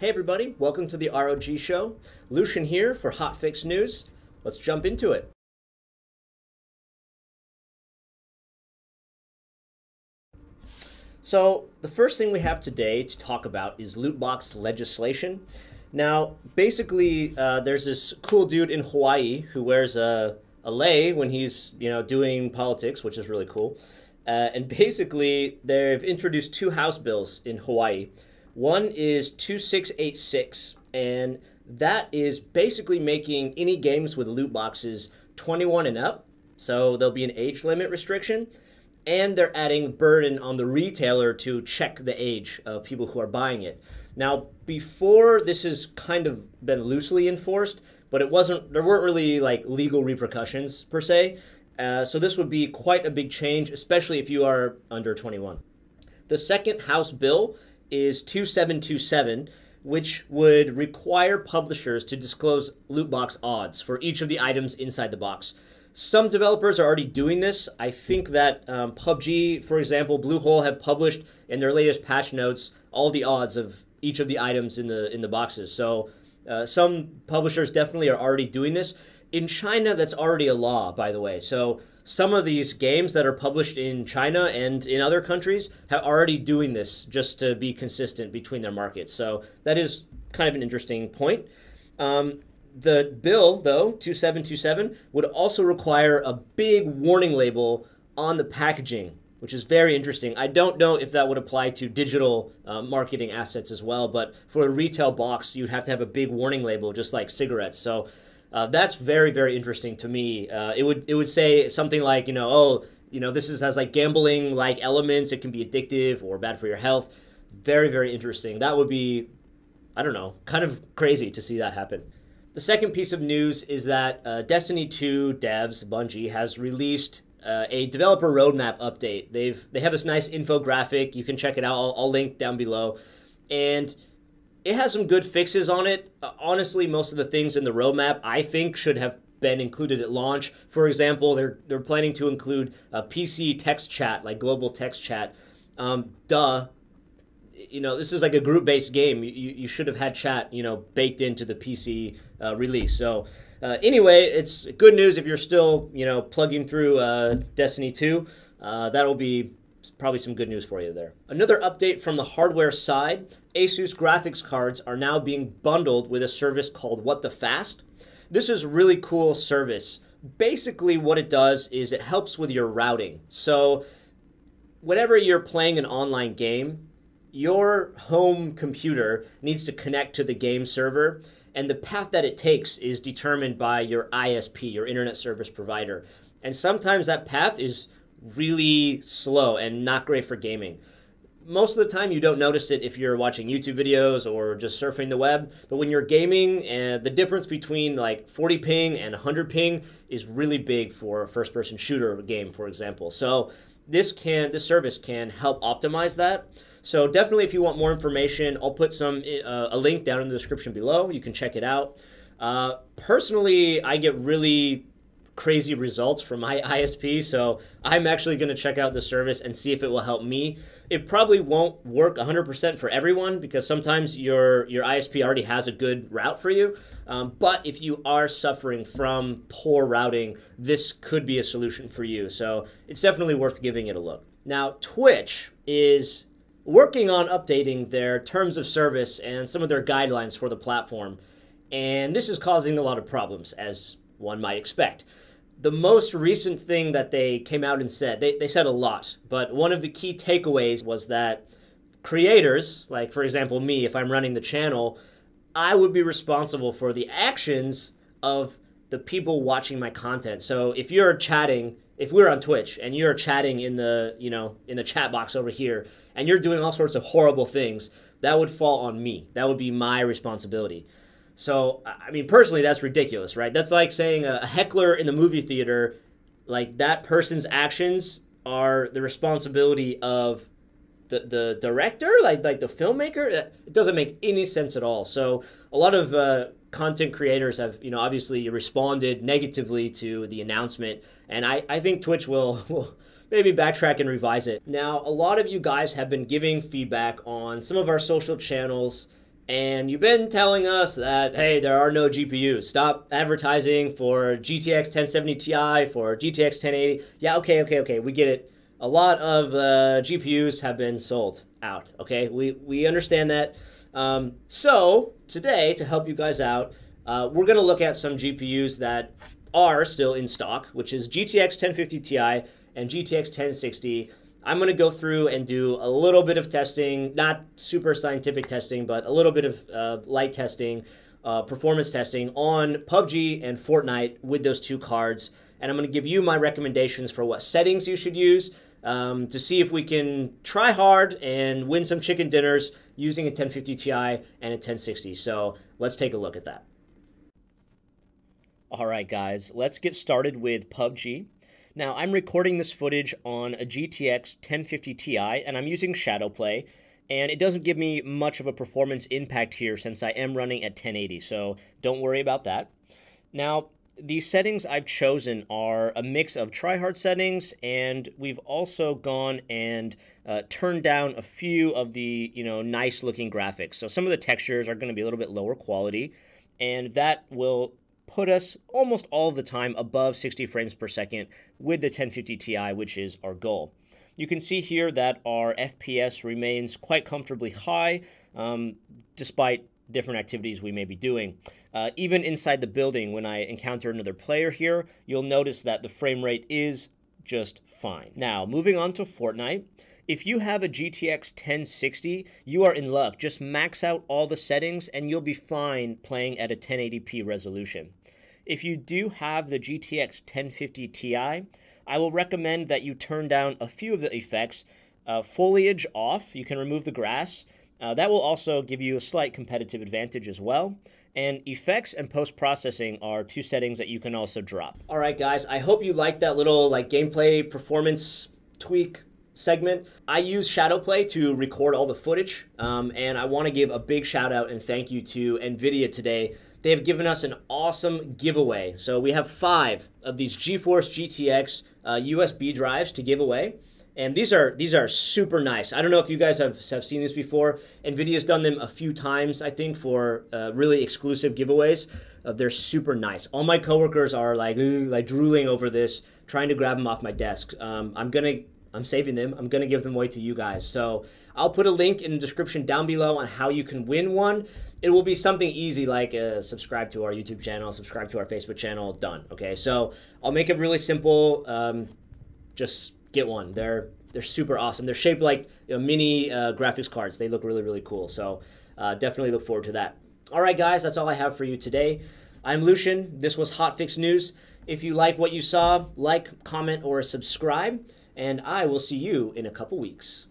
Hey everybody, welcome to the ROG Show. Lucian here for HotFix News. Let's jump into it. So the first thing we have today to talk about is loot box legislation. Now, basically, there's this cool dude in Hawaii who wears a lei when he's doing politics, which is really cool. And basically, they've introduced two House bills in Hawaii. One is 2686, and that is basically making any games with loot boxes 21 and up. So there'll be an age limit restriction. And they're adding burden on the retailer to check the age of people who are buying it. Now, before this has kind of been loosely enforced, but there weren't really like legal repercussions per se. So this would be quite a big change, especially if you are under 21. The second House bill is 2727, which would require publishers to disclose loot box odds for each of the items inside the box. Some developers are already doing this. I think that PUBG, for example, Bluehole have published in their latest patch notes all the odds of each of the items in the boxes. So some publishers definitely are already doing this. In China, that's already a law, by the way. So some of these games that are published in China and in other countries are already doing this just to be consistent between their markets. So that is kind of an interesting point. The bill, though, 2727, would also require a big warning label on the packaging, which is very interesting. I don't know if that would apply to digital marketing assets as well, but for a retail box, you'd have to have a big warning label, just like cigarettes. So that's very, very interesting to me. It would say something like, this has like gambling-like elements. It can be addictive or bad for your health. Very, very interesting. That would be, I don't know, kind of crazy to see that happen. The second piece of news is that Destiny 2 devs, Bungie, has released a developer roadmap update. They have this nice infographic. You can check it out. I'll link down below. And it has some good fixes on it. Honestly, most of the things in the roadmap, I think, should have been included at launch. For example, they're planning to include PC text chat, like global text chat. This is like a group-based game. You should have had chat, baked into the PC release. So anyway, it's good news if you're still, plugging through Destiny 2. That'll be probably some good news for you there. Another update from the hardware side, Asus graphics cards are now being bundled with a service called What the Fast. This is a really cool service. Basically, what it does is it helps with your routing. So whenever you're playing an online game, your home computer needs to connect to the game server, and the path that it takes is determined by your ISP, your internet service provider. And sometimes that path is really slow and not great for gaming. Most of the time you don't notice it if you're watching YouTube videos or just surfing the web, but when you're gaming, the difference between like 40 ping and 100 ping is really big for a first-person shooter game, for example. So this service can help optimize that. So definitely, if you want more information, I'll put a link down in the description below. You can check it out. Personally, I get really crazy results from my ISP, so I'm actually going to check out the service and see if it will help me. It probably won't work 100% for everyone because sometimes your ISP already has a good route for you. But if you are suffering from poor routing, this could be a solution for you. So it's definitely worth giving it a look. Now, Twitch is working on updating their terms of service and some of their guidelines for the platform. And this is causing a lot of problems, as one might expect. The most recent thing that they came out and said, they said a lot, but one of the key takeaways was that creators, like for example me, if I'm running the channel, I would be responsible for the actions of the people watching my content. So if you're chatting, if we're on Twitch and you're chatting in the chat box over here and you're doing all sorts of horrible things, that would fall on me. That would be my responsibility. So, I mean, personally, that's ridiculous, right? That's like saying a heckler in the movie theater, like that person's actions are the responsibility of the director, like the filmmaker. It doesn't make any sense at all. So a lot of content creators have, obviously responded negatively to the announcement. And I think Twitch will maybe backtrack and revise it. Now, a lot of you guys have been giving feedback on some of our social channels And you've been telling us that, hey, there are no GPUs. Stop advertising for GTX 1070 Ti, for GTX 1080. Yeah, okay, we get it. A lot of GPUs have been sold out, okay? We understand that. So today, to help you guys out, we're going to look at some GPUs that are still in stock, which is GTX 1050 Ti and GTX 1060. I'm going to go through and do a little bit of testing, not super scientific testing, but a little bit of light testing, performance testing on PUBG and Fortnite with those two cards. And I'm going to give you my recommendations for what settings you should use to see if we can try hard and win some chicken dinners using a 1050 Ti and a 1060. So let's take a look at that. All right, guys, let's get started with PUBG. Now, I'm recording this footage on a GTX 1050 Ti, and I'm using Shadowplay, and it doesn't give me much of a performance impact here since I am running at 1080, so don't worry about that. Now, the settings I've chosen are a mix of tryhard settings, and we've also gone and turned down a few of the, nice-looking graphics. So some of the textures are going to be a little bit lower quality, and that will put us almost all of the time above 60 frames per second with the 1050 Ti, which is our goal. You can see here that our FPS remains quite comfortably high, despite different activities we may be doing. Even inside the building, when I encounter another player here, you'll notice that the frame rate is just fine. Now, moving on to Fortnite. If you have a GTX 1060, you are in luck. Just max out all the settings and you'll be fine playing at a 1080p resolution. If you do have the GTX 1050 Ti, I will recommend that you turn down a few of the effects. Foliage off, you can remove the grass. That will also give you a slight competitive advantage as well. And effects and post-processing are two settings that you can also drop. All right, guys, I hope you liked that little gameplay performance tweak segment. I use Shadowplay to record all the footage, and I want to give a big shout out and thank you to NVIDIA today. They have given us an awesome giveaway. So we have 5 of these GeForce GTX USB drives to give away. And these are super nice. I don't know if you guys have seen this before. NVIDIA's done them a few times, I think, for really exclusive giveaways. They're super nice. All my coworkers are like drooling over this, trying to grab them off my desk. I'm saving them. I'm going to give them away to you guys. So I'll put a link in the description down below on how you can win one. It will be something easy like subscribe to our YouTube channel, subscribe to our Facebook channel, done. Okay, so I'll make it really simple. Just get one. They're super awesome. They're shaped like mini graphics cards. They look really, really cool. So definitely look forward to that. All right, guys, that's all I have for you today. I'm Lucian. This was HotFix News. If you like what you saw, like, comment, or subscribe. And I will see you in a couple weeks.